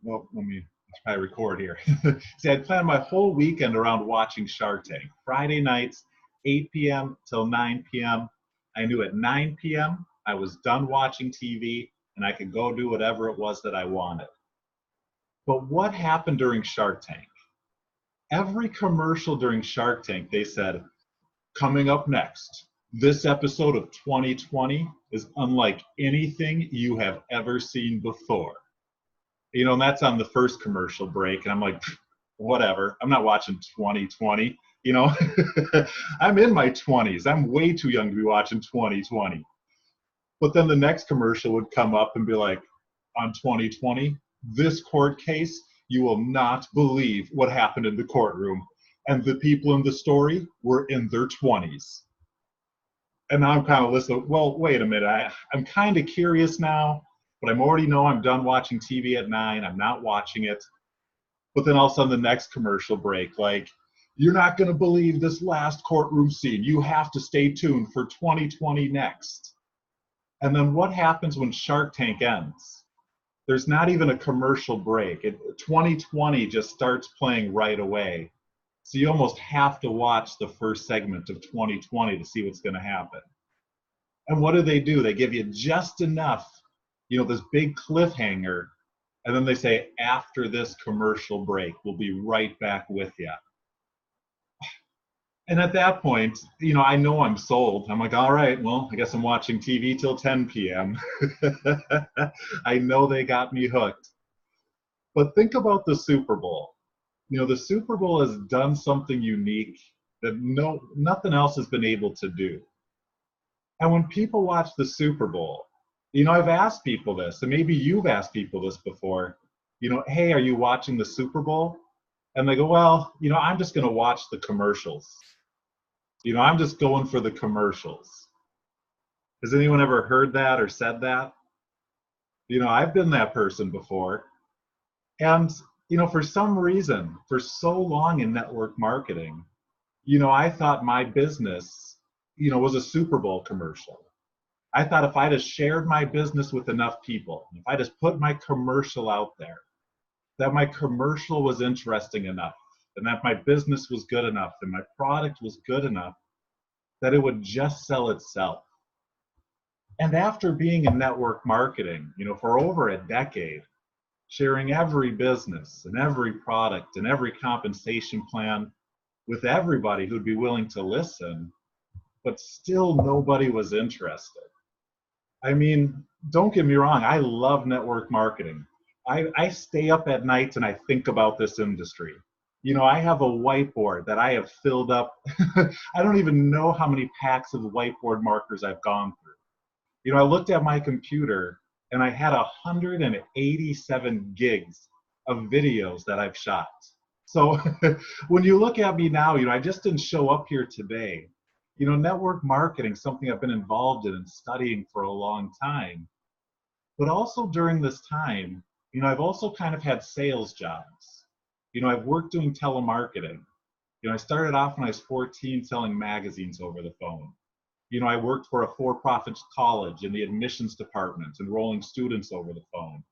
well, let's probably record here. See, I'd planned my whole weekend around watching Shark Tank. Friday nights, 8 p.m. till 9 p.m. I knew at 9 p.m. I was done watching TV and I could go do whatever it was that I wanted. But what happened during Shark Tank? Every commercial during Shark Tank, they said, coming up next, this episode of 2020 is unlike anything you have ever seen before. You know, and that's on the first commercial break. And I'm like, whatever, I'm not watching 2020. You know, I'm in my 20s. I'm way too young to be watching 2020. But then the next commercial would come up and be like, on 2020, this court case, you will not believe what happened in the courtroom. And the people in the story were in their 20s. And now I'm kind of listening, well, wait a minute, I'm kind of curious now, but I'm already know I'm done watching TV at 9, I'm not watching it. But then all of a sudden the next commercial break, like, you're not going to believe this last courtroom scene. You have to stay tuned for 2020 next. And then what happens when Shark Tank ends? There's not even a commercial break. 2020 just starts playing right away. So you almost have to watch the first segment of 2020 to see what's going to happen. And what do? They give you just enough, you know, this big cliffhanger, and then they say, after this commercial break, we'll be right back with you. And at that point, you know I'm sold. I'm like, all right, well, I guess I'm watching TV till 10 p.m. I know they got me hooked. But think about the Super Bowl. You know, the Super Bowl has done something unique that nothing else has been able to do. And when people watch the Super Bowl, you know, I've asked people this, and maybe you've asked people this before, you know, hey, are you watching the Super Bowl? And they go, well, you know, I'm just going to watch the commercials. You know, I'm just going for the commercials. Has anyone ever heard that or said that? You know, I've been that person before. And, you know, for some reason, for so long in network marketing, you know, I thought my business, you know, was a Super Bowl commercial. I thought if I just shared my business with enough people, if I just put my commercial out there, that my commercial was interesting enough, and that my business was good enough, and my product was good enough, that it would just sell itself. And after being in network marketing, you know, for over a decade, sharing every business and every product and every compensation plan with everybody who'd be willing to listen, but still nobody was interested. I mean, don't get me wrong, I love network marketing. I stay up at night and I think about this industry. You know, I have a whiteboard that I have filled up. I don't even know how many packs of whiteboard markers I've gone through. You know, I looked at my computer and I had 187 gigs of videos that I've shot. So when you look at me now, you know, I just didn't show up here today. You know, network marketing, something I've been involved in and studying for a long time. But also during this time, you know, I've also kind of had sales jobs. You know, I've worked doing telemarketing. You know, I started off when I was 14 selling magazines over the phone. You know, I worked for a for-profit college in the admissions department, enrolling students over the phone.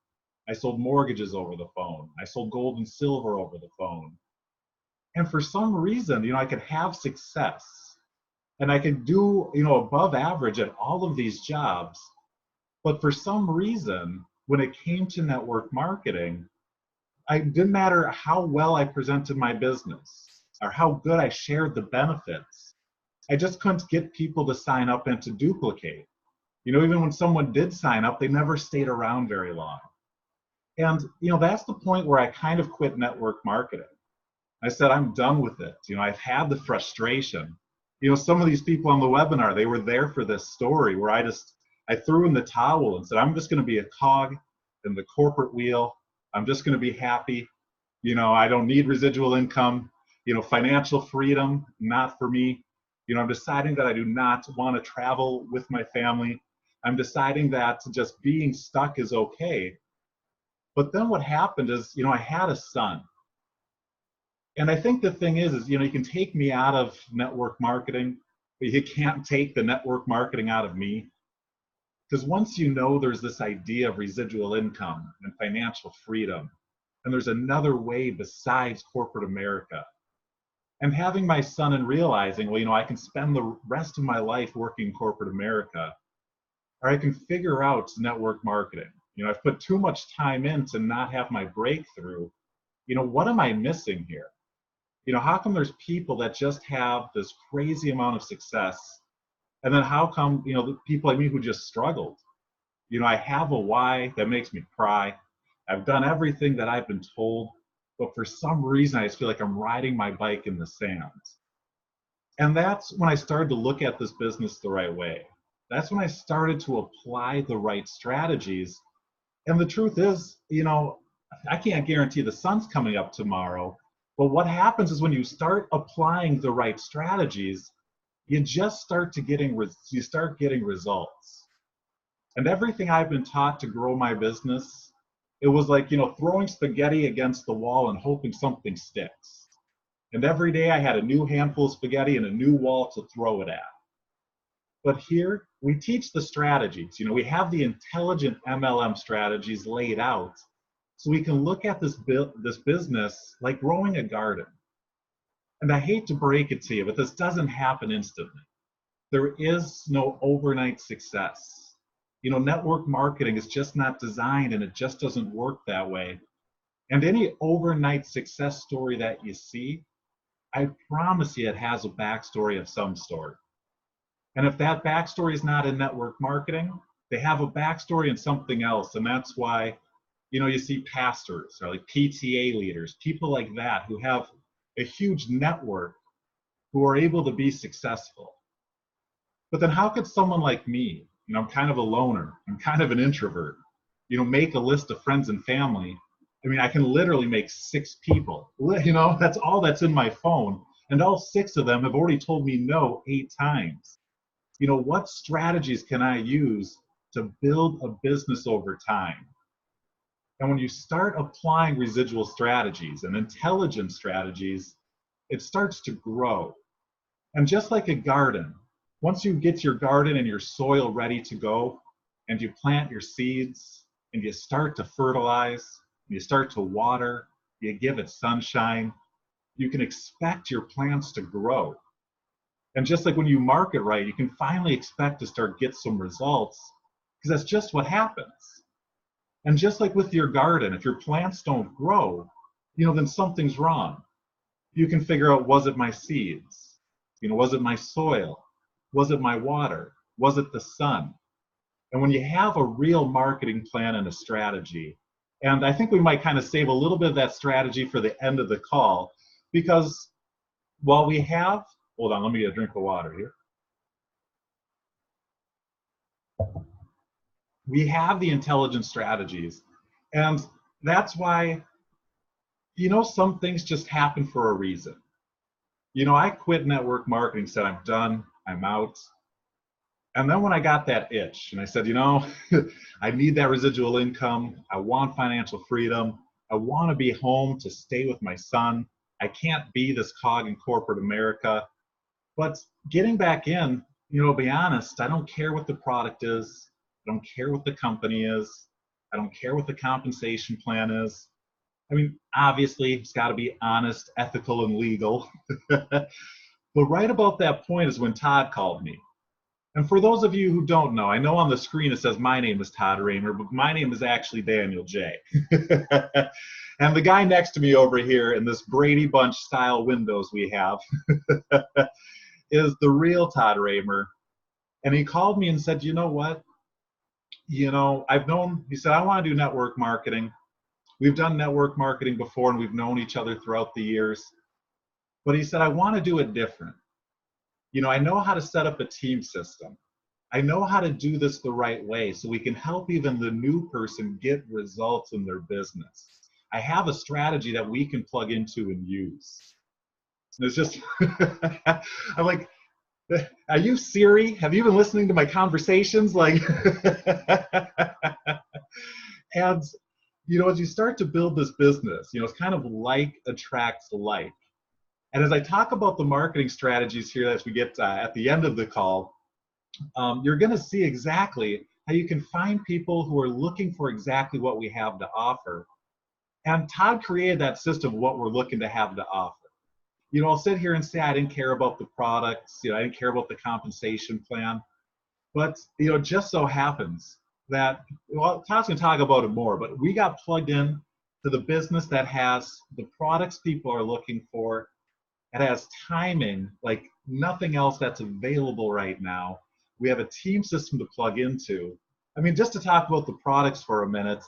I sold mortgages over the phone. I sold gold and silver over the phone. And for some reason, you know, I could have success and I could do, you know, above average at all of these jobs. But for some reason, when it came to network marketing, it didn't matter how well I presented my business or how good I shared the benefits. I just couldn't get people to sign up and to duplicate. You know, even when someone did sign up, they never stayed around very long. And, you know, that's the point where I kind of quit network marketing. I said, I'm done with it. You know, I've had the frustration. You know, some of these people on the webinar, they were there for this story where I threw in the towel and said, I'm just going to be a cog in the corporate wheel. I'm just going to be happy. You know, I don't need residual income. You know, financial freedom, not for me. You know, I'm deciding that I do not want to travel with my family. I'm deciding that just being stuck is okay. But then what happened is, you know, I had a son. And I think the thing is, you know, you can take me out of network marketing, but you can't take the network marketing out of me. Because once you know there's this idea of residual income and financial freedom, and there's another way besides corporate America. And having my son and realizing, well, I can spend the rest of my life working in corporate America, or I can figure out network marketing. I've put too much time in to not have my breakthrough. What am I missing here? How come there's people that just have this crazy amount of success? And then how come, the people like me who just struggled? I have a why that makes me cry. I've done everything that I've been told, but for some reason, I just feel like I'm riding my bike in the sand. And that's when I started to look at this business the right way. That's when I started to apply the right strategies. And the truth is, I can't guarantee the sun's coming up tomorrow, but what happens is when you start applying the right strategies, you just start getting results. And everything I've been taught to grow my business, it was like, throwing spaghetti against the wall and hoping something sticks. And every day I had a new handful of spaghetti and a new wall to throw it at. But here, we teach the strategies. We have the intelligent MLM strategies laid out so we can look at this business like growing a garden. And I hate to break it to you, but this doesn't happen instantly. There is no overnight success. Network marketing is just not designed, and it just doesn't work that way. And any overnight success story that you see, I promise you it has a backstory of some sort. And if that backstory is not in network marketing, they have a backstory in something else. And that's why, you see pastors or like PTA leaders, people like that who have a huge network who are able to be successful. But then how could someone like me, I'm kind of a loner, I'm kind of an introvert, make a list of friends and family? I can literally make 6 people. That's all that's in my phone. And all 6 of them have already told me no 8 times. What strategies can I use to build a business over time? And when you start applying residual strategies and intelligent strategies, it starts to grow. And just like a garden, once you get your garden and your soil ready to go, and you plant your seeds, and you start to fertilize, you start to water, you give it sunshine, you can expect your plants to grow. And just like when you market right, you can finally expect to get some results, because that's just what happens. And just like with your garden, if your plants don't grow, then something's wrong. You can figure out, was it my seeds? Was it my soil? Was it my water? Was it the sun? And when you have a real marketing plan and a strategy, and I think we might kind of save a little bit of that strategy for the end of the call, because while we have, hold on, let me get a drink of water here. We have the intelligent strategies, and that's why, some things just happen for a reason. I quit network marketing, said I'm done, I'm out. And then when I got that itch and I said, I need that residual income, I want financial freedom, I want to be home to stay with my son, I can't be this cog in corporate America. But getting back in, to be honest, I don't care what the product is, I don't care what the company is, I don't care what the compensation plan is. Obviously, it's got to be honest, ethical, and legal. But right about that point is when Todd called me. And for those of you who don't know, I know on the screen it says my name is Todd Raymer, but my name is actually Daniel J. And the guy next to me over here in this Brady Bunch style windows we have is the real Todd Raymer. And he called me and said, you know what? He said, I want to do network marketing. We've done network marketing before and we've known each other throughout the years. But he said, I want to do it different. I know how to set up a team system. I know how to do this the right way so we can help even the new person get results in their business. I have a strategy that we can plug into and use. And it's just, I'm like, are you Siri? Have you been listening to my conversations? Like, and, as you start to build this business, it's kind of like attracts like. And as I talk about the marketing strategies here as we get at the end of the call, you're going to see exactly how you can find people who are looking for exactly what we have to offer. And Todd created that system of what we're looking to have to offer. You know, I'll sit here and say I didn't care about the products, you know, I didn't care about the compensation plan, but, you know, it just so happens that, well, Todd's going to talk about it more, but we got plugged in to the business that has the products people are looking for. It has timing like nothing else that's available right now. We have a team system to plug into. I mean, just to talk about the products for a minute,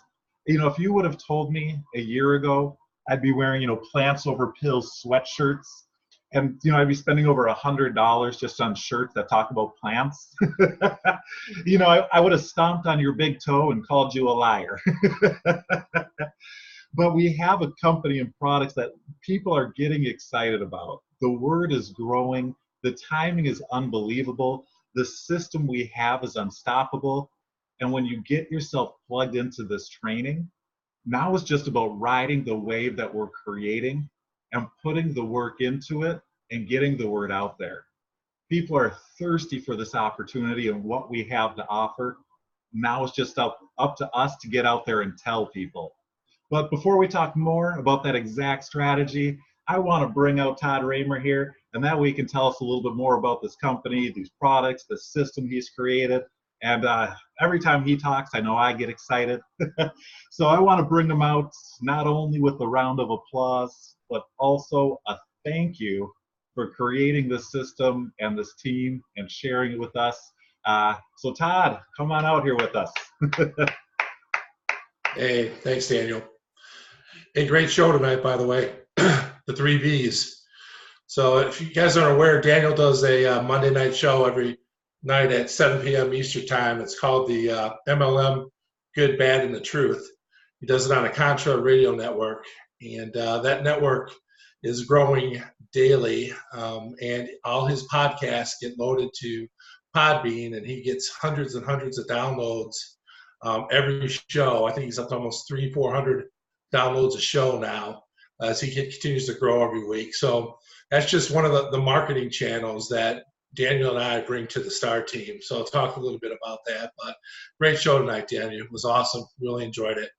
you know, if you would have told me a year ago, I'd be wearing, you know, Plants Over Pills sweatshirts, and, you know, I'd be spending over $100 just on shirts that talk about plants. You know, I would have stomped on your big toe and called you a liar. But we have a company and products that people are getting excited about. The word is growing. The timing is unbelievable. The system we have is unstoppable. And when you get yourself plugged into this training, now it's just about riding the wave that we're creating and putting the work into it and getting the word out there. People are thirsty for this opportunity and what we have to offer. Now it's just up to us to get out there and tell people. But before we talk more about that exact strategy, I want to bring out Todd Raymer here, and that way he can tell us a little bit more about this company, these products, the system he's created. And every time he talks, I know I get excited. So I want to bring him out not only with a round of applause, but also a thank you for creating this system and this team and sharing it with us. So Todd, come on out here with us. Hey, thanks, Daniel. A great show tonight, by the way, the 3 Vs. So if you guys aren't aware, Daniel does a Monday night show every night at 7 p.m. Eastern time. It's called the MLM Good, Bad, and the Truth. He does it on a Contra radio network, and that network is growing daily, and all his podcasts get loaded to Podbean, and he gets hundreds and hundreds of downloads every show. I think he's up to almost 300-400 downloads a show now as he continues to grow every week. So that's just one of the marketing channels that Daniel and I bring to the STAR team. So I'll talk a little bit about that. But great show tonight, Daniel. It was awesome. Really enjoyed it.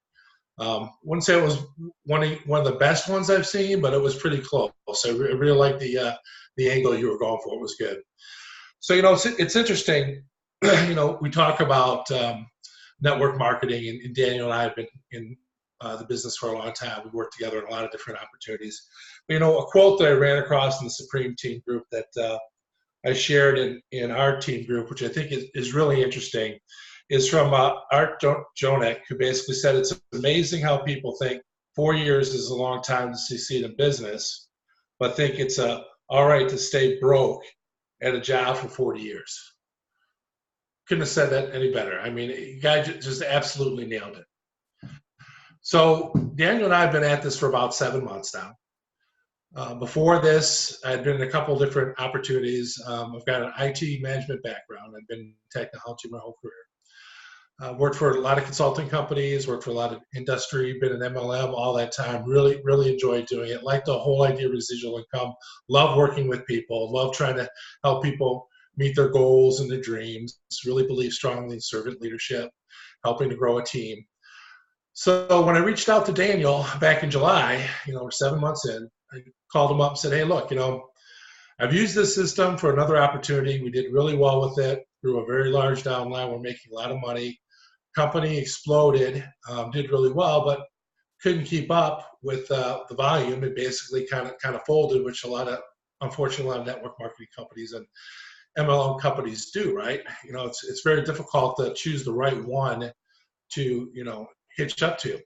Wouldn't say it was one of the best ones I've seen, but it was pretty close. I really liked the angle you were going for. It was good. So, you know, it's interesting. You know, we talk about network marketing, and Daniel and I have been in the business for a long time. We worked together in a lot of different opportunities. But, you know, a quote that I ran across in the Supreme Team group that I shared in our team group, which I think is really interesting, is from Art Jonek, who basically said it's amazing how people think 4 years is a long time to succeed in business, but think it's all right to stay broke at a job for 40 years. Couldn't have said that any better. I mean, the guy just absolutely nailed it. So Daniel and I have been at this for about 7 months now. Before this, I'd been in a couple different opportunities. I've got an IT management background. I've been in technology my whole career. Worked for a lot of consulting companies, worked for a lot of industry, been in MLM all that time. Really, really enjoyed doing it. Liked the whole idea of residual income. Love working with people. Love trying to help people meet their goals and their dreams. Really believe strongly in servant leadership, helping to grow a team. So when I reached out to Daniel back in July, you know, we're 7 months in, I called him up and said, hey, look, you know, I've used this system for another opportunity. We did really well with it, grew a very large downline. We're making a lot of money. Company exploded, did really well, but couldn't keep up with the volume. It basically kind of folded, which unfortunately, a lot of network marketing companies and MLM companies do, right? You know, it's very difficult to choose the right one to, you know, hitch up to.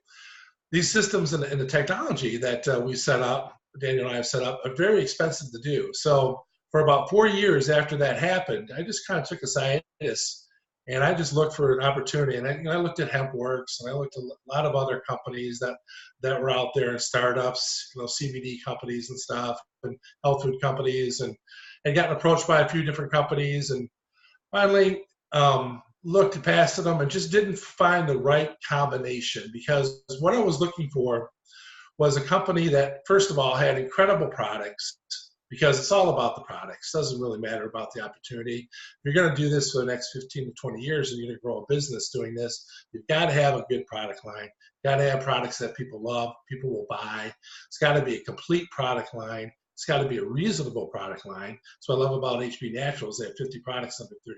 These systems and the technology that we set up, Daniel and I have set up, are very expensive to do. So for about 4 years after that happened, I just kind of took a hiatus and I just looked for an opportunity. And I looked at HempWorks, and I looked at a lot of other companies that were out there, startups, you know, CBD companies and stuff, and health food companies, and gotten approached by a few different companies, and finally looked past them and just didn't find the right combination, because what I was looking for was a company that, first of all, had incredible products, because it's all about the products. It doesn't really matter about the opportunity. If you're going to do this for the next 15 to 20 years and you're going to grow a business doing this, you've got to have a good product line. You've got to have products that people love, people will buy. It's got to be a complete product line. It's got to be a reasonable product line. That's what I love about HB Naturals. They have 50 products under $30.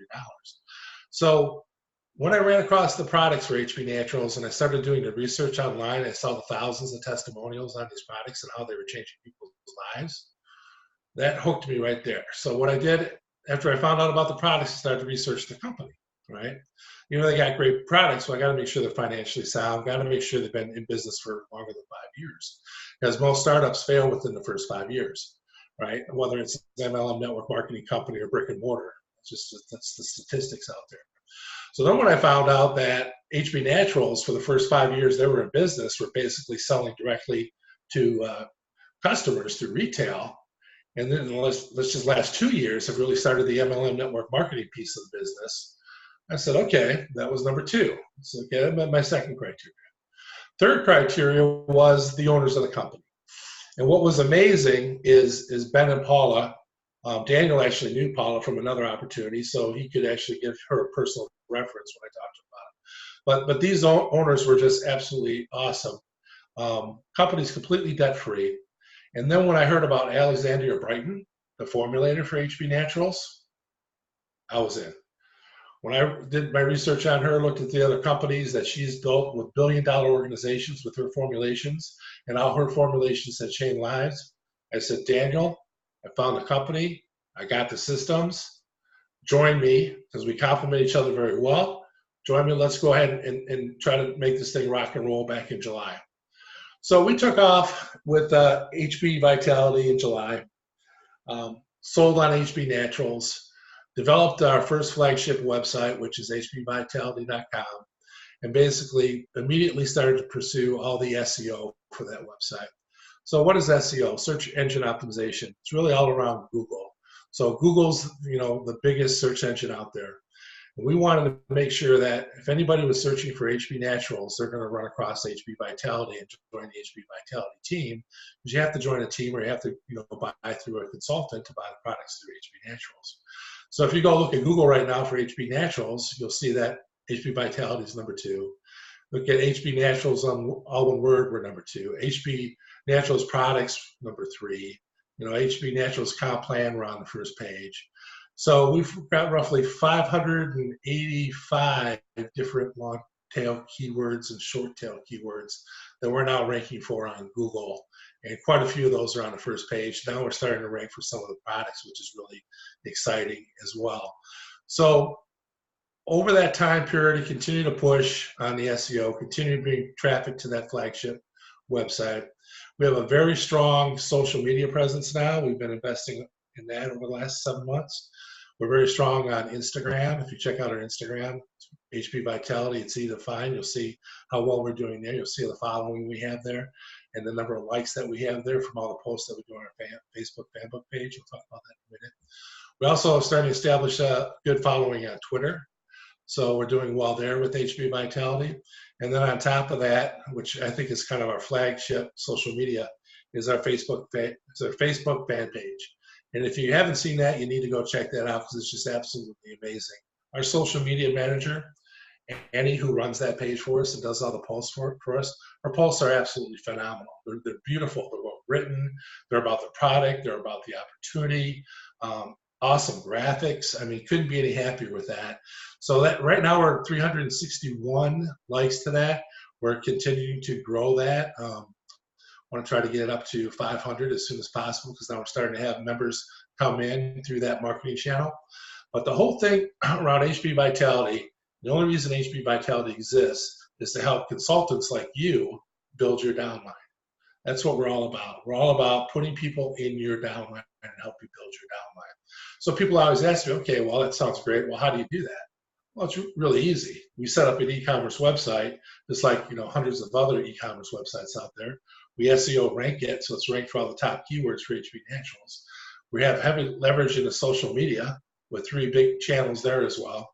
So when I ran across the products for HB Naturals and I started doing the research online, I saw the thousands of testimonials on these products and how they were changing people's lives. That hooked me right there. So what I did after I found out about the products, I started to research the company, right? You know, they got great products, so I got to make sure they're financially sound, got to make sure they've been in business for longer than 5 years. Because most startups fail within the first 5 years, right? Whether it's an MLM network marketing company or brick and mortar. That's the statistics out there. So then when I found out that HB Naturals, for the first 5 years they were in business, were basically selling directly to customers through retail, and then let's just last 2 years have really started the MLM network marketing piece of the business. I said, okay, that was number 2. So okay, that met my second criteria. Third criteria was the owners of the company. And what was amazing is Ben and Paula. Daniel actually knew Paula from another opportunity, so he could actually give her a personal reference when I talked about it. But these owners were just absolutely awesome. Company's completely debt-free. And then when I heard about Alexandria Brighton, the formulator for HB Naturals, I was in. When I did my research on her, looked at the other companies that she's built with billion-dollar organizations with her formulations and how her formulations had changed lives, I said, Daniel, I found a company, I got the systems, join me, because we complement each other very well. Join me, let's go ahead and try to make this thing rock and roll back in July. So we took off with HB Vitality in July, sold on HB Naturals, developed our first flagship website, which is hbvitality.com, and basically immediately started to pursue all the SEO for that website. So what is SEO? Search engine optimization. It's really all around Google. So Google's, the biggest search engine out there. And we wanted to make sure that if anybody was searching for HB Naturals, they're going to run across HB Vitality and join the HB Vitality team. Because you have to join a team, or you have to, buy through a consultant to buy the products through HB Naturals. So if you go look at Google right now for HB Naturals, you'll see that HB Vitality is number 2. Look at HB Naturals on all one word, we're number 2. HB Naturals products, number 3. HB Naturals comp plan, we're on the first page. So we've got roughly 585 different long tail keywords and short tail keywords that we're now ranking for on Google. And quite a few of those are on the first page. Now we're starting to rank for some of the products, which is really exciting as well. So over that time period, we continue to push on the SEO, continue to bring traffic to that flagship website. We have a very strong social media presence now. We've been investing in that over the last 7 months. We're very strong on Instagram. If you check out our Instagram, HB Vitality, it's easy to find. You'll see how well we're doing there. You'll see the following we have there and the number of likes that we have there from all the posts that we do on our Facebook fanbook page. We'll talk about that in a minute. We also are starting to establish a good following on Twitter. So we're doing well there with HB Vitality. And then on top of that, which I think is kind of our flagship social media, is our Facebook fan page. And if you haven't seen that, you need to go check that out because it's just absolutely amazing. Our social media manager, Annie, who runs that page for us and does all the posts for us, her posts are absolutely phenomenal. They're beautiful. They're well written. They're about the product. They're about the opportunity. Awesome graphics. I mean, couldn't be any happier with that. So that right now we're at 361 likes to that. We're continuing to grow that. I want to try to get it up to 500 as soon as possible because now we're starting to have members come in through that marketing channel. But the whole thing around HB Vitality, the only reason HB Vitality exists is to help consultants like you build your downline. That's what we're all about. We're all about putting people in your downline and help you build your downline. So people always ask me, okay, well, that sounds great. Well, how do you do that? Well, it's really easy. We set up an e-commerce website, just like hundreds of other e-commerce websites out there. We SEO rank it, so it's ranked for all the top keywords for HB Naturals. We have heavy leverage into social media with 3 big channels there as well.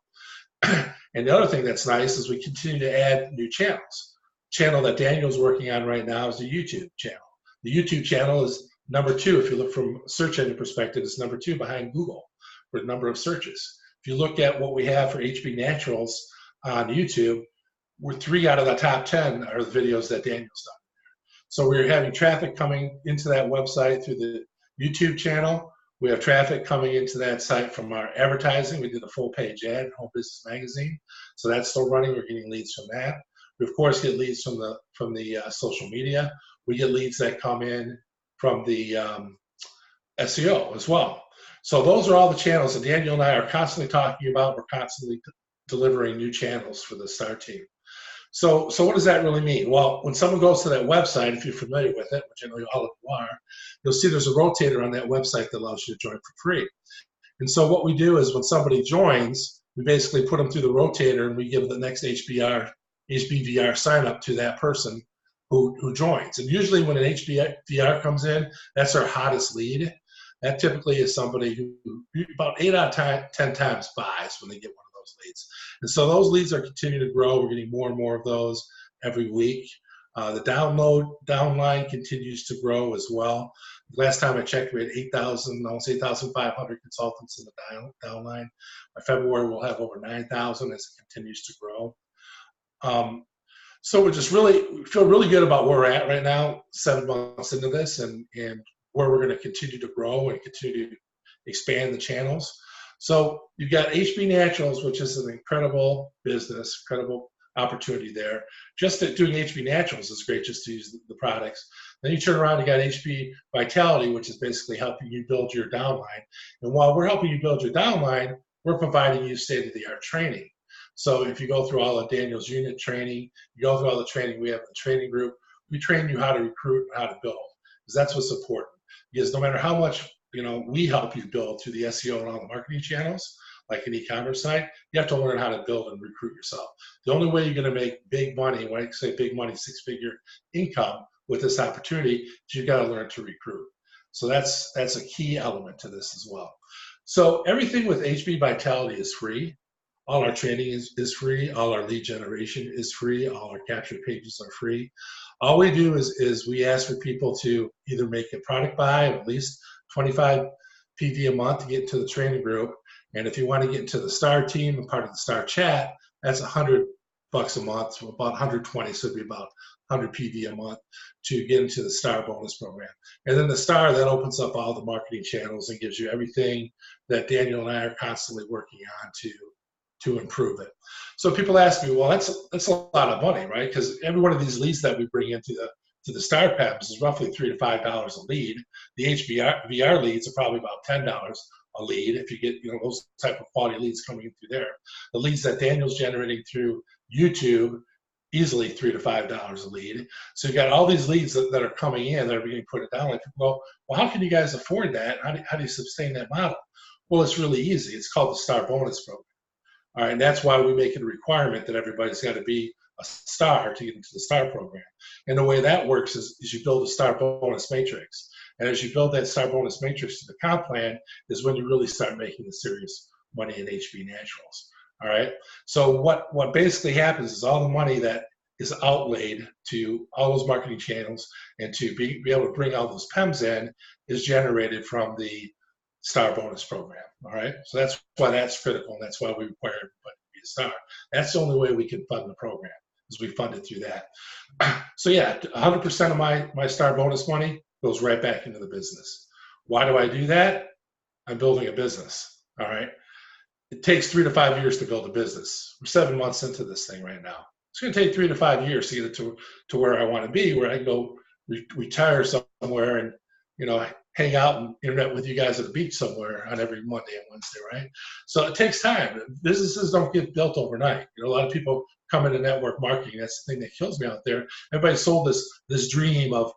And the other thing that's nice is we continue to add new channels. Channel that Daniel's working on right now is the YouTube channel. The YouTube channel is Number two, if you look from search engine perspective, is number two behind Google for the number of searches. If you look at what we have for HB Naturals on YouTube, we're 3 out of the top 10 are the videos that Daniel's done. So we're having traffic coming into that website through the YouTube channel. We have traffic coming into that site from our advertising. We did a full page ad in Home Business Magazine. So that's still running. We're getting leads from that. We of course get leads from the social media. We get leads that come in from the SEO as well. So those are all the channels that Daniel and I are constantly talking about. We're constantly delivering new channels for the STAR team. So what does that really mean? Well, when someone goes to that website, if you're familiar with it, which I know all of you are, you'll see there's a rotator on that website that allows you to join for free. And so what we do is when somebody joins, we basically put them through the rotator and we give the next HBVR sign up to that person who joins. And usually when an HBVR comes in, that's our hottest lead. That typically is somebody who about 8 out of 10 times buys when they get one of those leads. And so those leads are continuing to grow. We're getting more and more of those every week. The downline continues to grow as well. Last time I checked, we had 8,000, almost 8,500 consultants in the downline. By February, we'll have over 9,000 as it continues to grow. So we feel really good about where we're at right now, 7 months into this, and where we're going to continue to grow and continue to expand the channels. So you've got HB Naturals, which is an incredible business, incredible opportunity there. Just that doing HB Naturals is great just to use the products. Then you turn around and you got HB Vitality, which is basically helping you build your downline. And while we're helping you build your downline, we're providing you state-of-the-art training. So if you go through all of Daniel's unit training, you go through all the training we have in the training group, we train you how to recruit and how to build, because that's what's important. Because no matter how much we help you build through the SEO and all the marketing channels, like an e-commerce site, you have to learn how to build and recruit yourself. The only way you're going to make big money, when I say big money, 6-figure income with this opportunity, is you've got to learn to recruit. So that's a key element to this as well. So everything with HB Vitality is free. All our training is free. All our lead generation is free. All our capture pages are free. All we do is we ask for people to either make a product buy of at least 25 PV a month to get into the training group. And if you want to get into the STAR team and part of the STAR chat, that's $100 a month, so about 120, so it'd be about 100 PV a month to get into the STAR bonus program. And then the STAR, that opens up all the marketing channels and gives you everything that Daniel and I are constantly working on to improve it. So people ask me, well, that's a lot of money, right? Because every one of these leads that we bring into the STAR PEMs is roughly $3 to $5 a lead. The HBR leads are probably about $10 a lead if you get those type of quality leads coming in through there. The leads that Daniel's generating through YouTube, easily $3 to $5 a lead. So you've got all these leads that are coming in that are being put down. Like people go, well, how can you guys afford that? How do you sustain that model? Well, it's really easy. It's called the STAR bonus program. All right, and that's why we make it a requirement that everybody's got to be a STAR to get into the STAR program. And the way that works is you build a STAR bonus matrix. And as you build that STAR bonus matrix to the comp plan is when you really start making the serious money in HB Naturals. All right, so what basically happens is all the money that is outlaid to all those marketing channels and to be able to bring all those PEMs in is generated from the STAR bonus program. All right, so that's why that's critical, and that's why we require everybody to be a STAR. That's the only way we can fund the program, is we fund it through that. So yeah, 100% of my STAR bonus money goes right back into the business. Why do I do that? I'm building a business. All right, it takes 3 to 5 years to build a business. We're 7 months into this thing right now. It's going to take 3 to 5 years to get it to where I want to be, where I can go retire somewhere and hang out and internet with you guys at the beach somewhere on every Monday and Wednesday, right? So it takes time. Businesses don't get built overnight. A lot of people come into network marketing. That's the thing that kills me out there. Everybody sold this dream of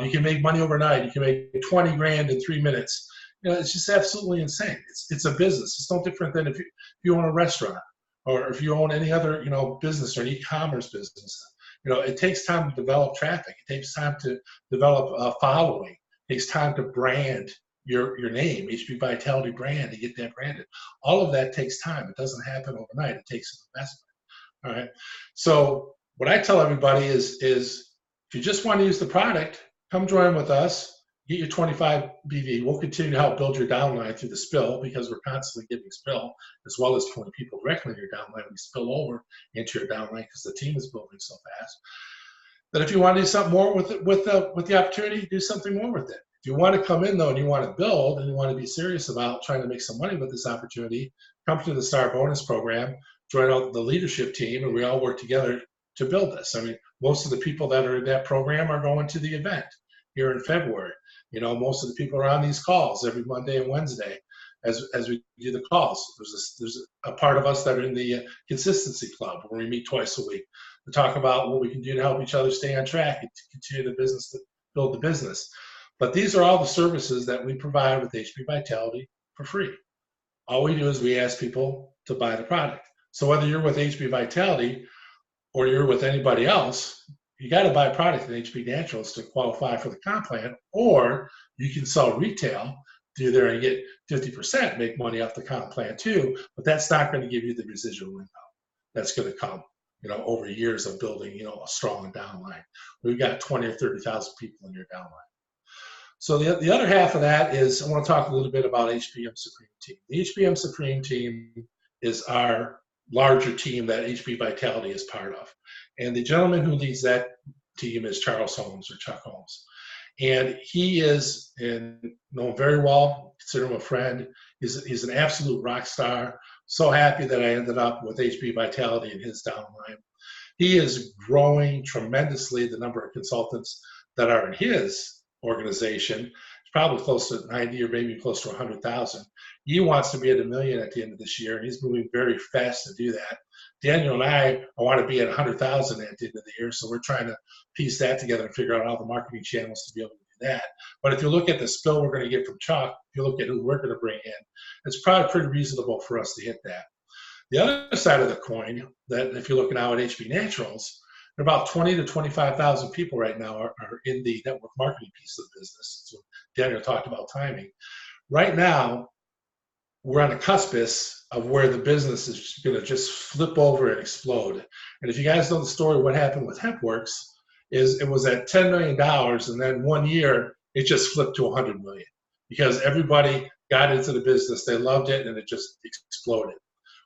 you can make money overnight. You can make 20 grand in 3 minutes. It's just absolutely insane. It's a business. It's no different than if you own a restaurant or if you own any other business or an e-commerce business. It takes time to develop traffic. It takes time to develop a following. It takes time to brand your name, HB Vitality brand, to get that branded. All of that takes time. It doesn't happen overnight. It takes an investment. All right. So what I tell everybody is if you just want to use the product, come join with us. get your 25 BV. We'll continue to help build your downline through the spill because we're constantly getting spill, as well as pulling people directly in your downline. We spill over into your downline because the team is building so fast. That if you want to do something more with the opportunity, do something more with it. If you want to come in though and you want to build and you want to be serious about trying to make some money with this opportunity, come to the Star Bonus program, join out the leadership team, and we all work together to build this. I mean, most of the people that are in that program are going to the event here in February. You know, most of the people are on these calls every Monday and Wednesday as we do the calls. There's a part of us that are in the consistency club where we meet twice a week to talk about what we can do to help each other stay on track and to continue the business, to build the business. But these are all the services that we provide with HP Vitality for free. All we do is we ask people to buy the product. So whether you're with HP Vitality or you're with anybody else, you got to buy a product in HP Naturals to qualify for the comp plan, or you can sell retail through there and get 50%, make money off the comp plan too, but that's not going to give you the residual income. That's going to come, you know, over years of building, you know, a strong downline. We've got 20 or 30,000 people in your downline. So the other half of that is I want to talk a little bit about HPM Supreme Team. The HPM Supreme Team is our larger team that HP Vitality is part of. And the gentleman who leads that team is Charles Holmes, or Chuck Holmes. And he is, and know him very well, consider him a friend. He's an absolute rock star. So happy that I ended up with HP Vitality in his downline. He is growing tremendously the number of consultants that are in his organization. It's probably close to 90 or maybe close to 100,000. He wants to be at 1 million at the end of this year, and he's moving very fast to do that. Daniel and I want to be at 100,000 at the end of the year, so we're trying to piece that together and figure out all the marketing channels to be able to do that. But if you look at the spill we're going to get from Chuck, if you look at who we're going to bring in, it's probably pretty reasonable for us to hit that. The other side of the coin, that if you're looking now at HP Naturals, there are about 20 to 25,000 people right now are in the network marketing piece of the business. So Daniel talked about timing. Right now, we're on the cuspice of where the business is going to just flip over and explode. And if you guys know the story, what happened with HempWorks is it was at $10 million, and then 1 year, it just flipped to 100 million because everybody got into the business. They loved it, and it just exploded.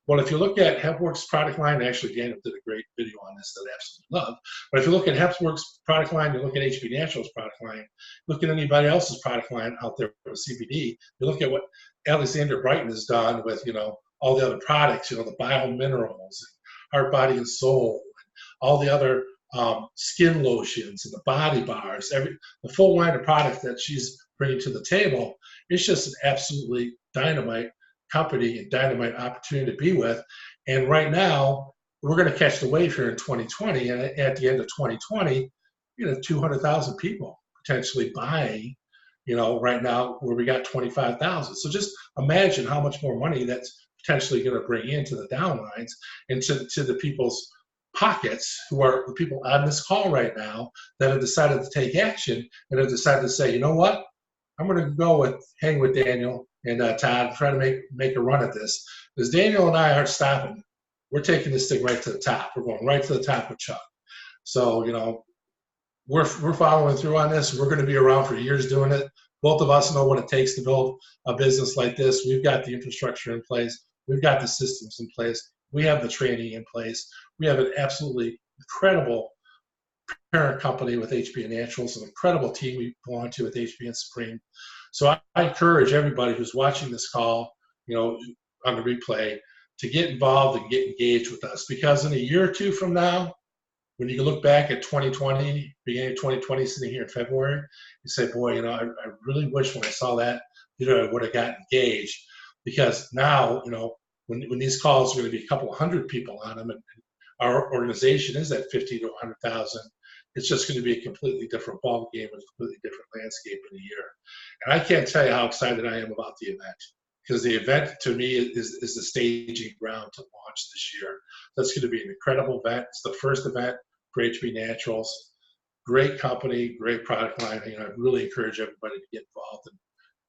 Well, if you look at HempWorks product line, actually Daniel did a great video on this that I absolutely love. But if you look at HempWorks product line, you look at HP Naturals product line, look at anybody else's product line out there with CBD, you look at what Alexander Brighton has done with, you know, all the other products, you know, the biominerals, Heart, Body, and Soul, and all the other skin lotions and the body bars, the full line of product that she's bringing to the table. It's just an absolutely dynamite company and dynamite opportunity to be with. And right now, we're going to catch the wave here in 2020. And at the end of 2020, you know, 200,000 people potentially buying, you know, right now where we got 25,000. So just imagine how much more money that's potentially going to bring into the downlines and to the people's pockets who are the people on this call right now that have decided to take action and have decided to say, you know what, I'm going to hang with Daniel and Todd, try to make a run at this. Because Daniel and I aren't stopping. We're taking this thing right to the top. We're going right to the top with Chuck. So, you know, we're following through on this. We're going to be around for years doing it. Both of us know what it takes to build a business like this. We've got the infrastructure in place. We've got the systems in place. We have the training in place. We have an absolutely incredible parent company with HPN Naturals, an incredible team we belong to with HPN Supreme. So I encourage everybody who's watching this call, you know, on the replay, to get involved and get engaged with us. Because in a year or two from now, when you look back at 2020, beginning of 2020, sitting here in February, you say, boy, you know, I really wish when I saw that, you know, I would have gotten engaged. Because now, you know, when these calls are going to be a couple of hundred people on them, and our organization is at 50 to 100,000, it's just going to be a completely different ball game and a completely different landscape in a year. And I can't tell you how excited I am about the event, because the event to me is the staging ground to launch this year. That's going to be an incredible event. It's the first event for HB Naturals. Great company, great product line. You know, I really encourage everybody to get involved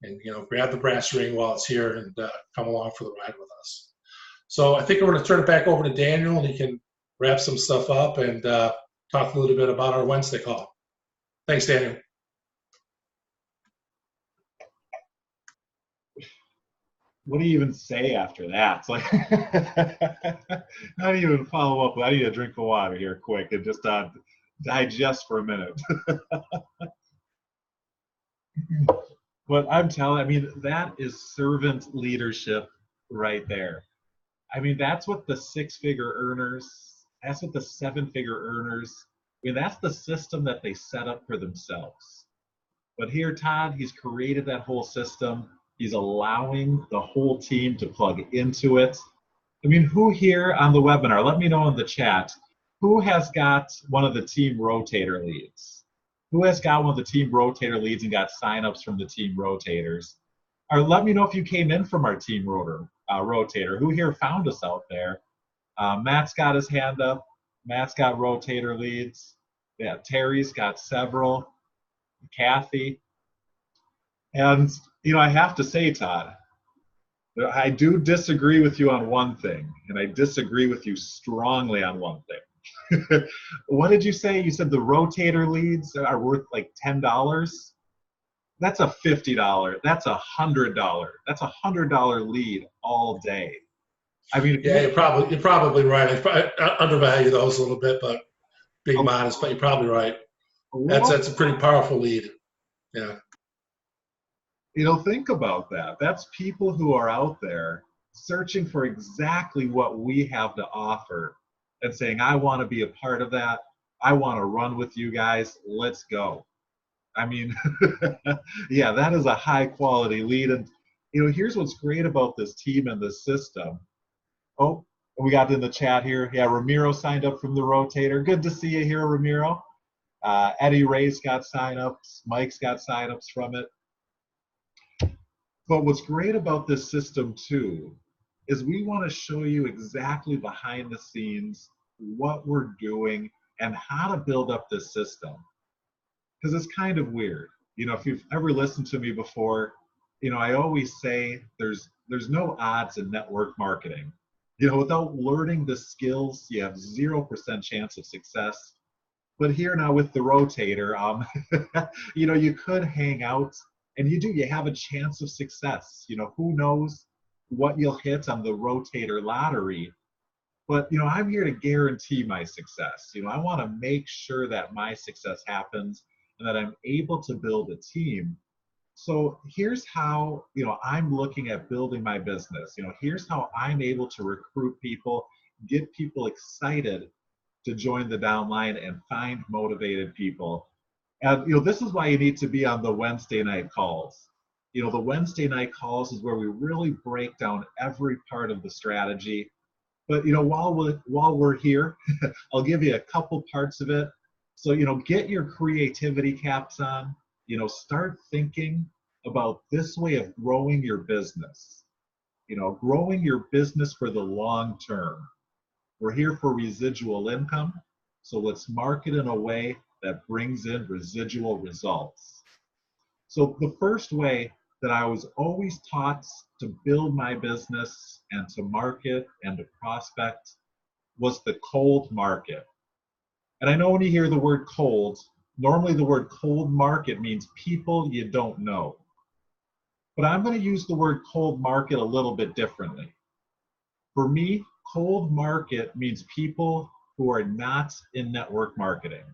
and you know, grab the brass ring while it's here and come along for the ride with us. So I think we're going to turn it back over to Daniel, and he can wrap some stuff up and talk a little bit about our Wednesday call. Thanks, Daniel. what do you even say after that? It's like, not even follow up. I need a drink of water here quick and just digest for a minute. But I'm telling, I mean, that is servant leadership right there. I mean, that's what the six-figure earners, that's what the seven-figure earners, I mean, that's the system that they set up for themselves. But here, Todd, he's created that whole system. He's allowing the whole team to plug into it. I mean, who here on the webinar, let me know in the chat, who has got one of the team rotator leads? Who has got one of the team rotator leads and got signups from the team rotators? Or let me know if you came in from our team rotator. Who here found us out there? Matt's got his hand up. Matt's got rotator leads. Yeah, Terry's got several. Kathy. And, you know, I have to say, Todd, I do disagree with you on one thing, and I disagree with you strongly on one thing. What did you say? You said the rotator leads are worth like $10? That's a $50. That's $100. That's $100 lead all day. I mean, yeah, you're probably right. I undervalue those a little bit, but being modest, but you're probably right. That's a pretty powerful lead. Yeah. You know, think about that. That's people who are out there searching for exactly what we have to offer and saying, I want to be a part of that. I want to run with you guys. Let's go. I mean, yeah, that is a high quality lead. And, you know, here's what's great about this team and this system. Oh, we got in the chat here. Yeah, Ramiro signed up from the rotator. Good to see you here, Ramiro. Eddie Ray's got signups. Mike's got signups from it. But what's great about this system too is we want to show you exactly behind the scenes what we're doing and how to build up this system. Because it's kind of weird. You know, if you've ever listened to me before, you know, I always say there's no odds in network marketing. You know, without learning the skills, you have 0% chance of success. But here now with the rotator, you know, you could hang out and you have a chance of success. You know, who knows what you'll hit on the rotator lottery. But, you know, I'm here to guarantee my success. You know, I want to make sure that my success happens and that I'm able to build a team. So here's how, you know, I'm looking at building my business. You know, here's how I'm able to recruit people, get people excited to join the downline and find motivated people. And, you know, this is why you need to be on the Wednesday night calls. You know, the Wednesday night calls is where we really break down every part of the strategy. But, you know, while we're here, I'll give you a couple parts of it. So, you know, get your creativity caps on, you know, start thinking about this way of growing your business, you know, growing your business for the long term. We're here for residual income. So let's market in a way that brings in residual results. So the first way that I was always taught to build my business and to market and to prospect was the cold market. And I know when you hear the word cold, normally the word cold market means people you don't know. But I'm going to use the word cold market a little bit differently. For me, cold market means people who are not in network marketing.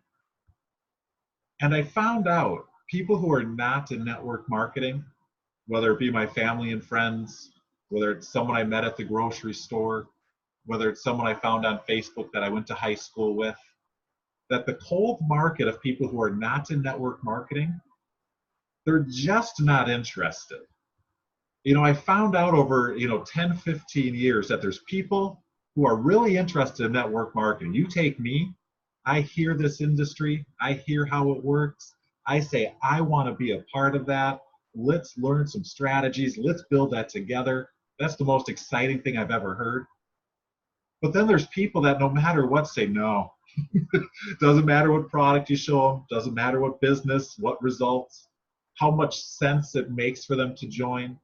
And I found out people who are not in network marketing, whether it be my family and friends, whether it's someone I met at the grocery store, whether it's someone I found on Facebook that I went to high school with, that the cold market of people who are not in network marketing, they're just not interested. You know, I found out over, you know, 10, 15 years that there's people who are really interested in network marketing. You take me, I hear this industry, I hear how it works. I say, I want to be a part of that. Let's learn some strategies. Let's build that together. That's the most exciting thing I've ever heard. But then there's people that no matter what say no. Doesn't matter what product you show them, doesn't matter what business, what results, how much sense it makes for them to join.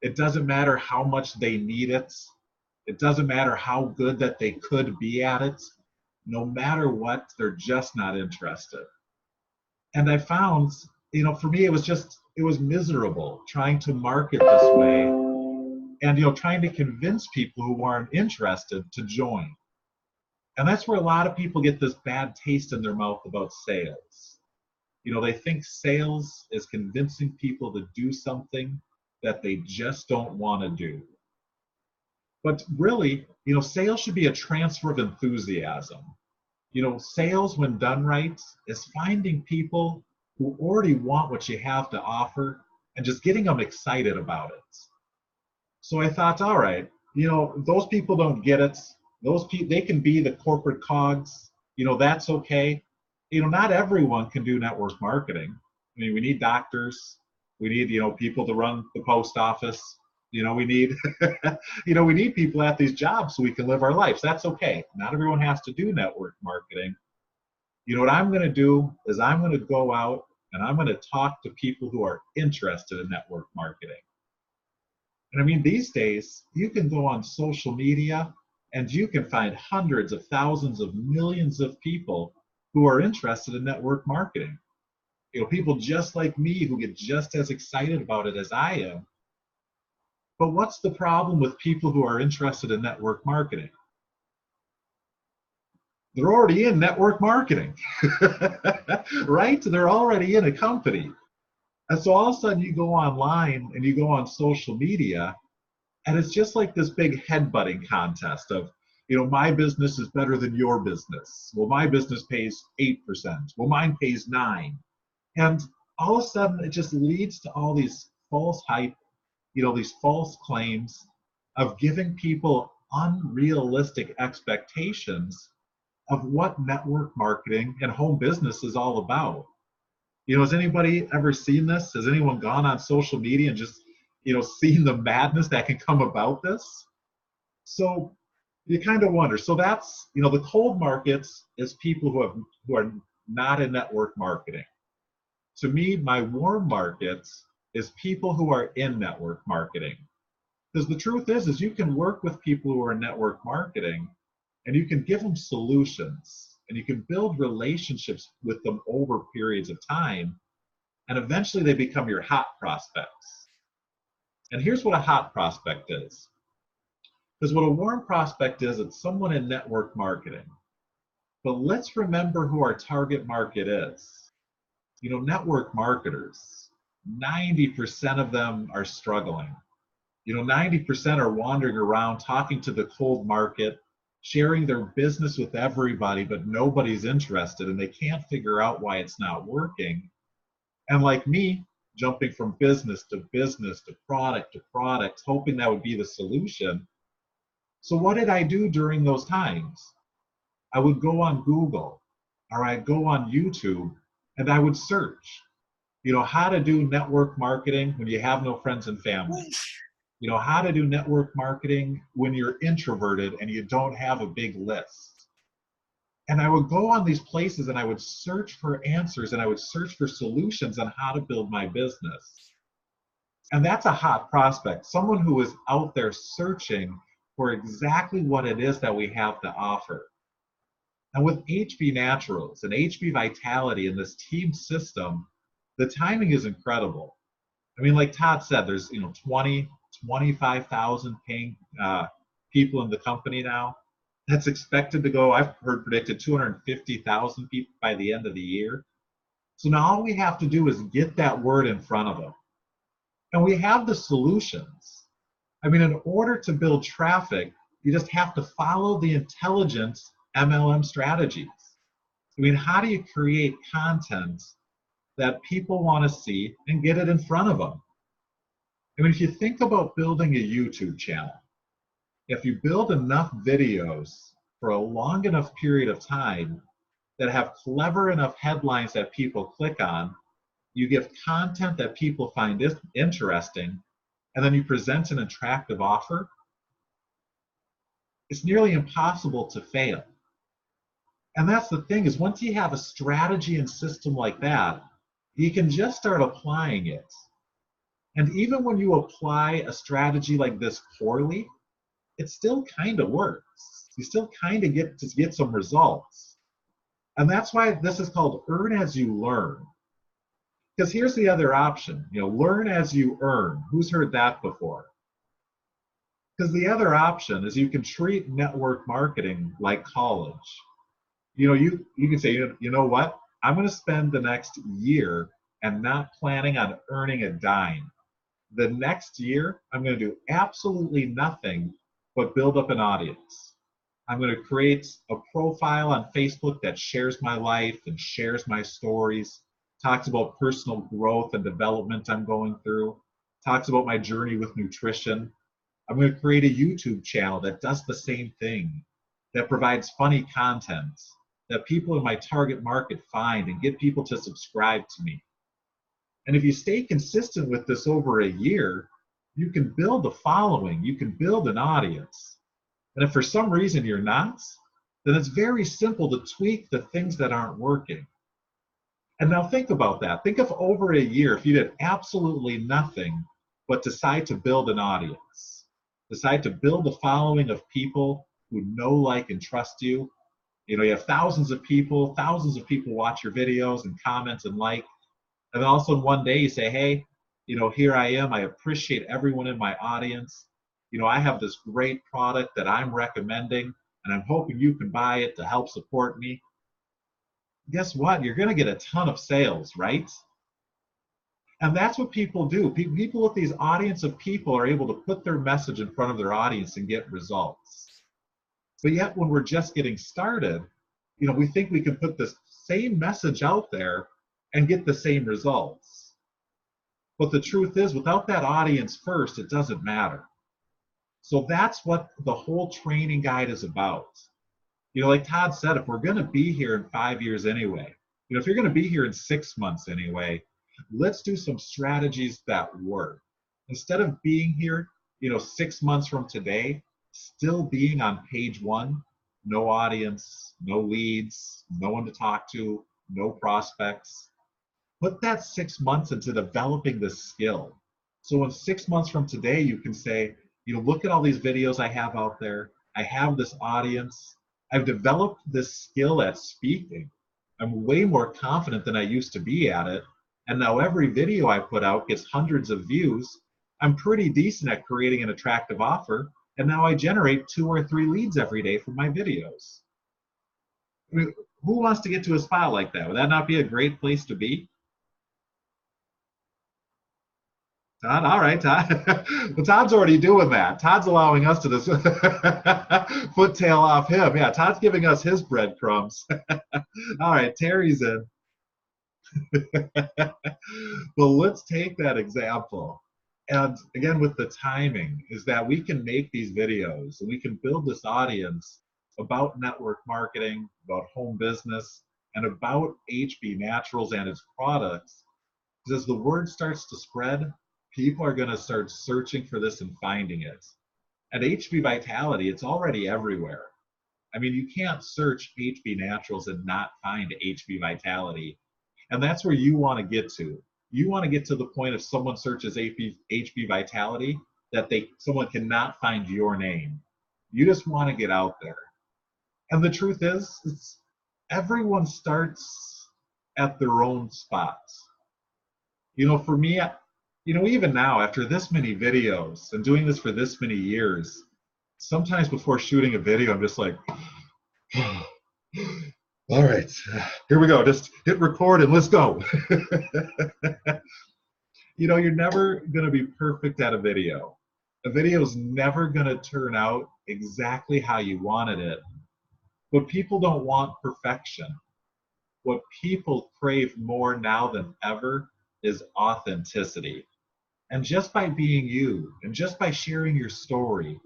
It doesn't matter how much they need it. It doesn't matter how good that they could be at it. No matter what, they're just not interested. And I found, you know, for me, it was miserable trying to market this way and trying to convince people who aren't interested to join. And that's where a lot of people get this bad taste in their mouth about sales. They think sales is convincing people to do something that they just don't want to do. But really, sales should be a transfer of enthusiasm. Sales, when done right, is finding people who already want what you have to offer and just getting them excited about it. So I thought, all right, those people don't get it. Those people, they can be the corporate cogs. That's okay. Not everyone can do network marketing. I mean, we need doctors. We need, people to run the post office. We need, we need people at these jobs so we can live our lives. That's okay. Not everyone has to do network marketing. What I'm going to do is I'm going to go out and I'm going to talk to people who are interested in network marketing. And I mean, these days, you can go on social media and you can find hundreds of thousands of millions of people who are interested in network marketing. People just like me who get just as excited about it as I am. But what's the problem with people who are interested in network marketing? They're already in network marketing, right? They're already in a company. And so all of a sudden you go online and you go on social media, and it's just like this big headbutting contest of, my business is better than your business. Well, my business pays 8%. Well, mine pays 9%. And all of a sudden it just leads to all these false hype, these false claims of giving people unrealistic expectations of what network marketing and home business is all about. Has anybody ever seen this? Has anyone gone on social media and just, seen the madness that can come about this? So you kind of wonder. So that's, the cold markets is people who are not in network marketing. To me, my warm markets is people who are in network marketing. Because the truth is you can work with people who are in network marketing and you can give them solutions and you can build relationships with them over periods of time, and eventually they become your hot prospects. And here's what a hot prospect is. Because what a warm prospect is, it's someone in network marketing. But let's remember who our target market is. Network marketers, 90% of them are struggling. 90% are wandering around talking to the cold market, sharing their business with everybody, but nobody's interested and they can't figure out why it's not working. And like me, jumping from business to product, hoping that would be the solution. So what did I do during those times? I would go on Google or I'd go on YouTube and I would search, how to do network marketing when you have no friends and family. How to do network marketing when you're introverted and you don't have a big list. And I would go on these places and I would search for answers and I would search for solutions on how to build my business. And that's a hot prospect, someone who is out there searching for exactly what it is that we have to offer. And with HB Naturals and HB Vitality and this team system, the timing is incredible. I mean, like Todd said, there's 25,000 paying people in the company now. That's expected to go, I've heard predicted 250,000 people by the end of the year. So now all we have to do is get that word in front of them. And we have the solutions. I mean, in order to build traffic, you just have to follow the intelligent MLM strategies. I mean, how do you create content that people want to see and get it in front of them? I mean, if you think about building a YouTube channel, if you build enough videos for a long enough period of time that have clever enough headlines that people click on, you give content that people find interesting, and then you present an attractive offer, it's nearly impossible to fail. And that's the thing, is once you have a strategy and system like that, you can just start applying it. And even when you apply a strategy like this poorly, it still kind of works. You still kind of get some results. And that's why this is called earn as you learn. Because here's the other option, learn as you earn. Who's heard that before? Because the other option is you can treat network marketing like college. You know, you can say, you know what? I'm going to spend the next year and not planning on earning a dime. The next year, I'm going to do absolutely nothing but build up an audience. I'm going to create a profile on Facebook that shares my life and shares my stories, talks about personal growth and development I'm going through, talks about my journey with nutrition. I'm going to create a YouTube channel that does the same thing, that provides funny content that people in my target market find and get people to subscribe to me. And if you stay consistent with this over a year, you can build a following, you can build an audience. And if for some reason you're not, then it's very simple to tweak the things that aren't working. And now think about that. Think of over a year if you did absolutely nothing but decide to build an audience, decide to build a following of people who know, like, and trust you. You know, you have thousands of people watch your videos and comment and like. And then also one day you say, hey, you know, here I am. I appreciate everyone in my audience. You know, I have this great product that I'm recommending, and I'm hoping you can buy it to help support me. Guess what? You're going to get a ton of sales, right? And that's what people do. People with these audience of people are able to put their message in front of their audience and get results. But yet when we're just getting started, you know, we think we can put this same message out there and get the same results. But the truth is, without that audience first, it doesn't matter. So that's what the whole training guide is about. You know, like Todd said, if we're going to be here in 5 years anyway, you know, if you're going to be here in 6 months anyway, let's do some strategies that work. Instead of being here, you know, 6 months from today, still being on page 1, no audience, no leads, no one to talk to, no prospects. Put that 6 months into developing this skill. So in 6 months from today, you can say, you know, look at all these videos I have out there. I have this audience. I've developed this skill at speaking. I'm way more confident than I used to be at it. And now every video I put out gets hundreds of views. I'm pretty decent at creating an attractive offer. And now I generate 2 or 3 leads every day from my videos. I mean, who wants to get to a spot like that? Would that not be a great place to be? Todd, all right, Todd. Well, Todd's already doing that. Todd's allowing us to this foot tail off him. Yeah, Todd's giving us his breadcrumbs. All right, Terry's in. Well, let's take that example. And again, with the timing, is that we can make these videos and we can build this audience about network marketing, about home business, and about HB Naturals and its products. Because as the word starts to spread, people are going to start searching for this and finding it. At HB Vitality, it's already everywhere. I mean, you can't search HB Naturals and not find HB Vitality. And that's where you want to get to. You want to get to the point if someone searches HB Vitality that someone cannot find your name. You just want to get out there. And the truth is, everyone starts at their own spot. You know, for me, you know, even now, after this many videos and doing this for this many years, sometimes before shooting a video, I'm just like, all right, here we go. Just hit record and let's go. You know, you're never going to be perfect at a video. A video is never going to turn out exactly how you wanted it. But people don't want perfection. What people crave more now than ever is authenticity. And just by being you, and just by sharing your story,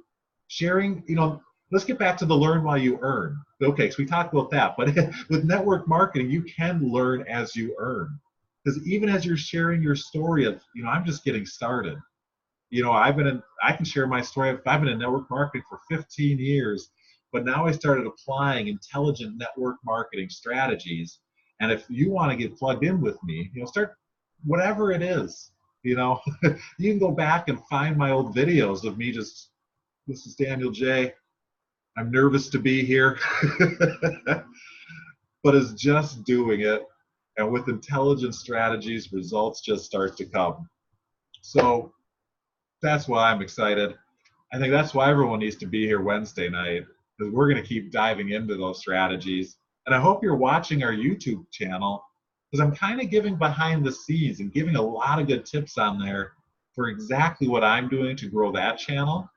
sharing, you know, let's get back to the learn while you earn. Okay, so we talked about that, but with network marketing, you can learn as you earn. Because even as you're sharing your story of, you know, I'm just getting started. You know, I can share my story. I've been in network marketing for 15 years, but now I started applying intelligent network marketing strategies. And if you want to get plugged in with me, you know, start whatever it is. You know, you can go back and find my old videos of me just, this is Daniel J. I'm nervous to be here. But it's just doing it. And with intelligent strategies, results just start to come. So that's why I'm excited. I think that's why everyone needs to be here Wednesday night, because we're going to keep diving into those strategies. And I hope you're watching our YouTube channel, because I'm kind of giving behind the scenes and giving a lot of good tips on there for exactly what I'm doing to grow that channel.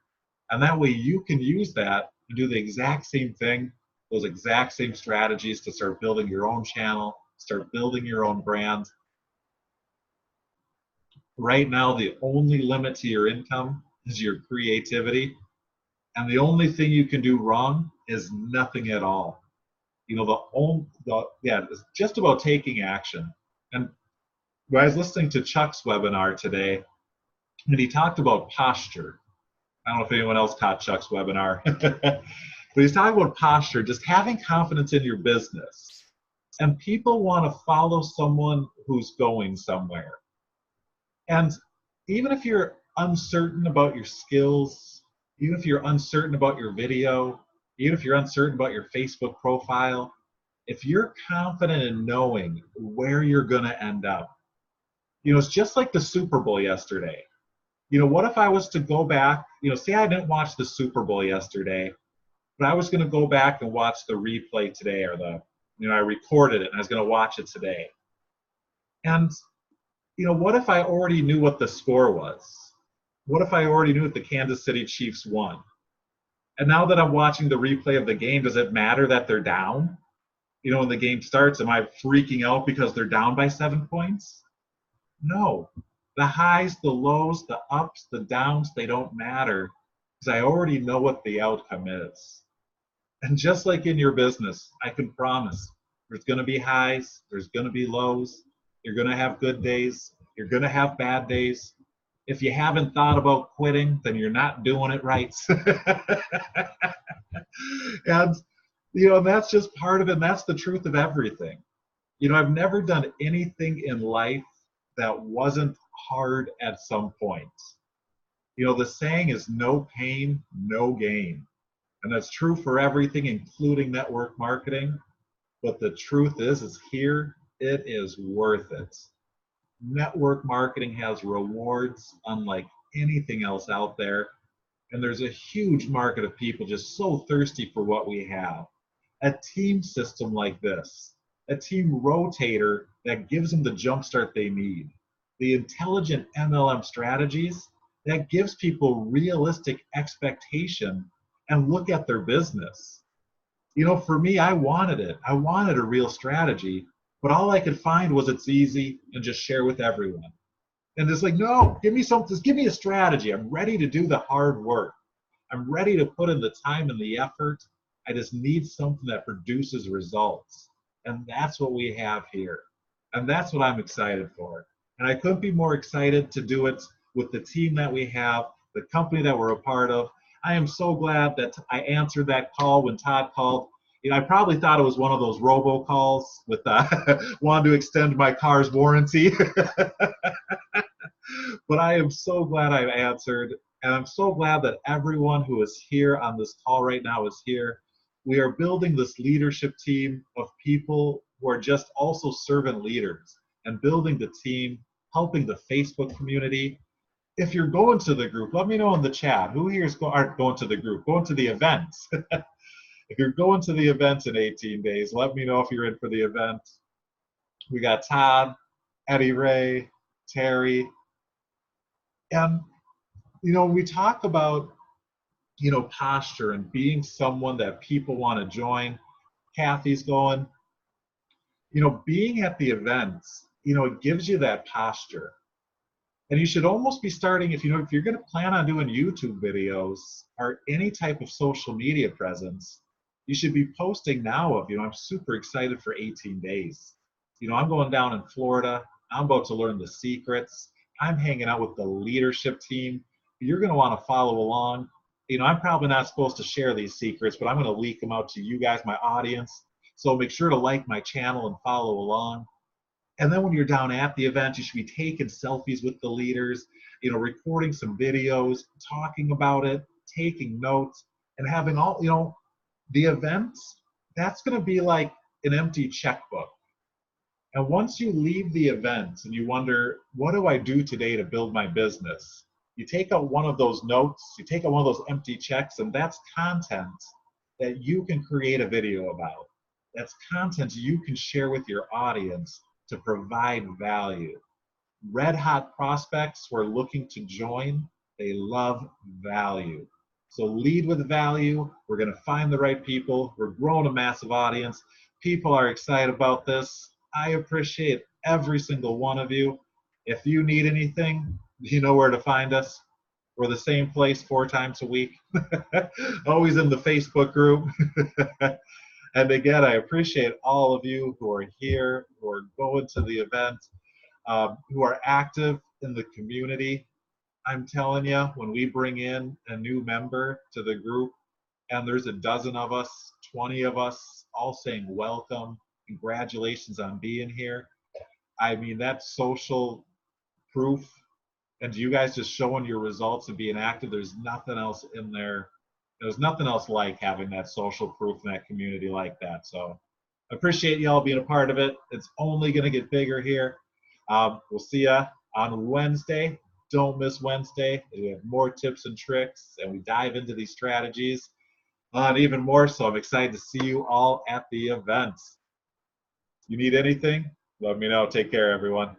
And that way you can use that and do the exact same thing, those exact same strategies to start building your own channel, start building your own brand. Right now, the only limit to your income is your creativity. And the only thing you can do wrong is nothing at all. You know, it's just about taking action. And when I was listening to Chuck's webinar today, and he talked about posture. I don't know if anyone else caught Chuck's webinar, but he's talking about posture, just having confidence in your business. And people want to follow someone who's going somewhere. And even if you're uncertain about your skills, even if you're uncertain about your video, even if you're uncertain about your Facebook profile, if you're confident in knowing where you're going to end up, you know, it's just like the Super Bowl yesterday. You know, what if I was to go back, you know, say I didn't watch the Super Bowl yesterday, but I was going to go back and watch the replay today, or I recorded it and I was going to watch it today. And, you know, what if I already knew what the score was? What if I already knew that the Kansas City Chiefs won? And now that I'm watching the replay of the game, does it matter that they're down? You know, when the game starts, am I freaking out because they're down by 7 points? No. The highs, the lows, the ups, the downs, they don't matter, because I already know what the outcome is. And just like in your business, I can promise there's going to be highs, there's going to be lows, you're going to have good days, you're going to have bad days. If you haven't thought about quitting, then you're not doing it right. And, you know, that's just part of it, and that's the truth of everything. You know, I've never done anything in life that wasn't hard at some point. You know, the saying is no pain, no gain. And that's true for everything, including network marketing. But the truth is here, it is worth it. Network marketing has rewards unlike anything else out there. And there's a huge market of people just so thirsty for what we have. A team system like this, a team rotator that gives them the jumpstart they need. The intelligent MLM strategies that gives people realistic expectation and look at their business. You know, for me, I wanted it. I wanted a real strategy, but all I could find was it's easy and just share with everyone. And it's like, no, give me something, give me a strategy. I'm ready to do the hard work. I'm ready to put in the time and the effort. I just need something that produces results. And that's what we have here. And that's what I'm excited for. And I couldn't be more excited to do it with the team that we have, the company that we're a part of. I am so glad that I answered that call when Todd called. You know, I probably thought it was one of those robocalls with wanting to extend my car's warranty. But I am so glad I answered. And I'm so glad that everyone who is here on this call right now is here. We are building this leadership team of people who are just also servant leaders and building the team, helping the Facebook community. If you're going to the group, let me know in the chat. Who here aren't going to the group? Going to the events. If you're going to the events in 18 days, let me know if you're in for the event. We got Todd, Eddie Ray, Terry. And, you know, we talk about, you know, posture and being someone that people want to join. Kathy's going. You know, being at the events, you know, it gives you that posture. And you should almost be starting, if you're going to plan on doing YouTube videos or any type of social media presence, you should be posting now of, you know, I'm super excited for 18 days. You know, I'm going down in Florida. I'm about to learn the secrets. I'm hanging out with the leadership team. You're going to want to follow along. You know, I'm probably not supposed to share these secrets, but I'm going to leak them out to you guys, my audience. So make sure to like my channel and follow along. And then when you're down at the event, you should be taking selfies with the leaders, you know, recording some videos, talking about it, taking notes, and having all, you know, the events, that's going to be like an empty checkbook. And once you leave the event and you wonder, what do I do today to build my business? You take out one of those notes, you take out one of those empty checks, and that's content that you can create a video about. That's content you can share with your audience to provide value. Red hot prospects who are looking to join, they love value. So lead with value. We're going to find the right people. We're growing a massive audience. People are excited about this. I appreciate every single one of you. If you need anything, you know where to find us. We're the same place 4 times a week. Always in the Facebook group. And again, I appreciate all of you who are here, who are going to the event, who are active in the community. I'm telling you, when we bring in a new member to the group, and there's a dozen of us, 20 of us, all saying welcome, congratulations on being here. I mean, that's social proof, and you guys just showing your results and being active. There's nothing else in there. There's nothing else like having that social proof in that community like that. So I appreciate y'all being a part of it. It's only going to get bigger here. We'll see ya on Wednesday. Don't miss Wednesday. We have more tips and tricks, and we dive into these strategies. And even more so, I'm excited to see you all at the events. You need anything? Let me know. Take care, everyone.